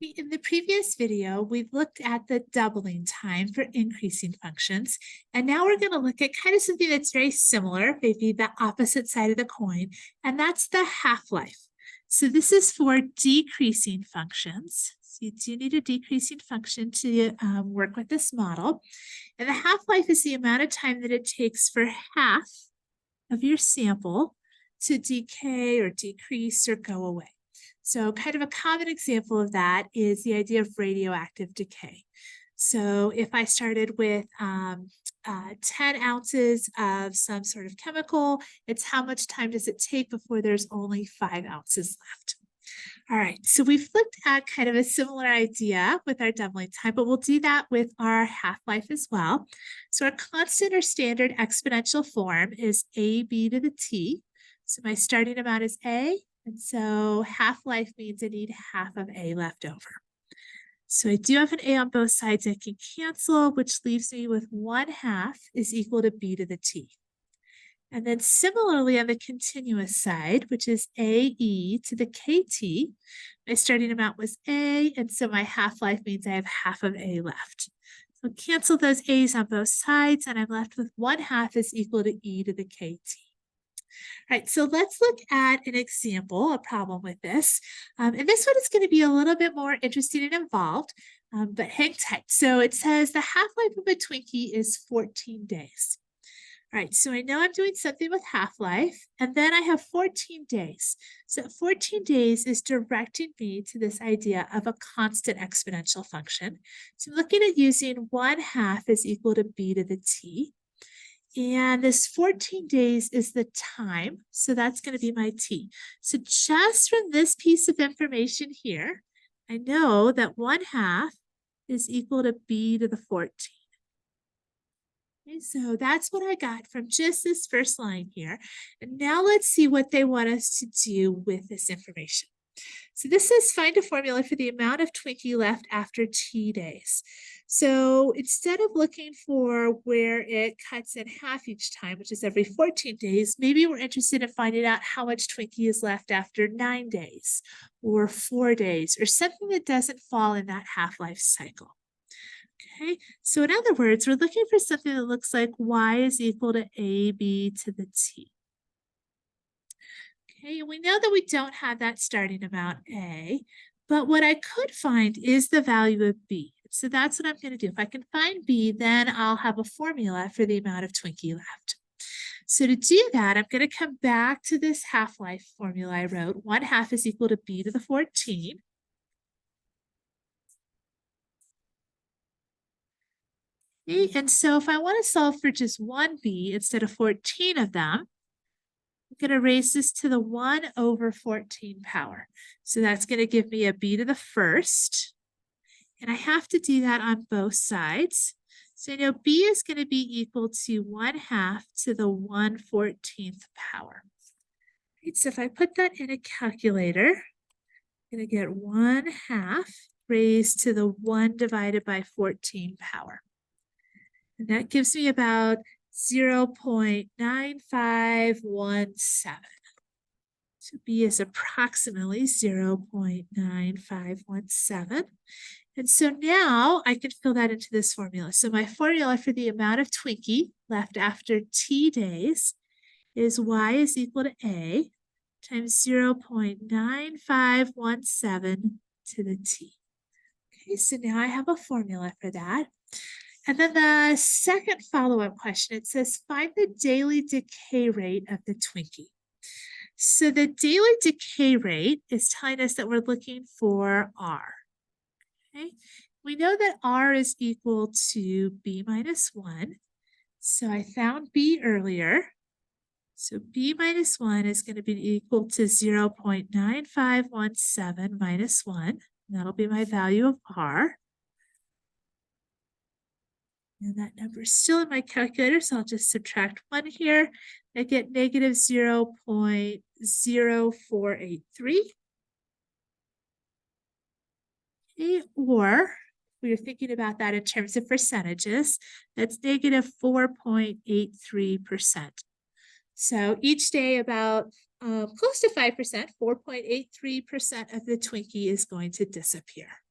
In the previous video, we looked at the doubling time for increasing functions, and now we're going to look at kind of something that's very similar, maybe the opposite side of the coin, and that's the half-life. So this is for decreasing functions. So you do need a decreasing function to work with this model. And the half-life is the amount of time that it takes for half of your sample to decay or decrease or go away. So kind of a common example of that is the idea of radioactive decay. So if I started with 10 ounces of some sort of chemical, it's how much time does it take before there's only 5 ounces left. All right, so we've looked at kind of a similar idea with our doubling time, but we'll do that with our half-life as well. So our constant or standard exponential form is AB to the T. So my starting amount is A, and so half-life means I need half of A left over. So I do have an A on both sides I can cancel, which leaves me with 1/2 is equal to B to the T. And then similarly on the continuous side, which is AE to the KT, my starting amount was A, and so my half-life means I have half of A left. So cancel those A's on both sides, and I'm left with 1/2 is equal to E to the KT. All right, so let's look at an example, a problem with this. And this one is going to be a little bit more interesting and involved, but hang tight. So it says the half-life of a Twinkie is 14 days. All right, so I know I'm doing something with half-life, and then I have 14 days. So 14 days is directing me to this idea of a constant exponential function. So I'm looking at using 1/2 is equal to B to the T. And this 14 days is the time, so that's going to be my T. So just from this piece of information here, I know that 1/2 is equal to B to the 14. Okay, so that's what I got from just this first line here. And now let's see what they want us to do with this information. So this says find a formula for the amount of Twinkie left after T days. So instead of looking for where it cuts in half each time, which is every 14 days, maybe we're interested in finding out how much Twinkie is left after 9 days or 4 days or something that doesn't fall in that half-life cycle. Okay, so in other words, we're looking for something that looks like y is equal to AB to the T. Okay, we know that we don't have that starting amount A, but what I could find is the value of B. So that's what I'm going to do. If I can find B, then I'll have a formula for the amount of Twinkie left. So to do that, I'm going to come back to this half-life formula I wrote. 1/2 is equal to B to the 14. Okay, and so if I want to solve for just one B instead of 14 of them, I'm going to raise this to the 1/14 power. So that's going to give me a B to the first. And I have to do that on both sides. So I know B is going to be equal to 1/2 to the 1/14 power. Right, so if I put that in a calculator, I'm going to get 1/2 raised to the 1 divided by 14 power. And that gives me about 0.9517. So B is approximately 0.9517. And so now I can fill that into this formula. So my formula for the amount of Twinkie left after T days is y is equal to A times 0.9517 to the T. Okay, so now I have a formula for that. And then the second follow-up question, it says, find the daily decay rate of the Twinkie. So the daily decay rate is telling us that we're looking for R. Okay, we know that R is equal to B minus 1. So I found B earlier. So B minus 1 is going to be equal to 0.9517 minus 1. And that'll be my value of R. And that number is still in my calculator, so I'll just subtract 1 here. I get negative 0.0483. Okay, or we are thinking about that in terms of percentages, that's negative 4.83%. So each day about close to 5%, 4.83% of the Twinkie is going to disappear.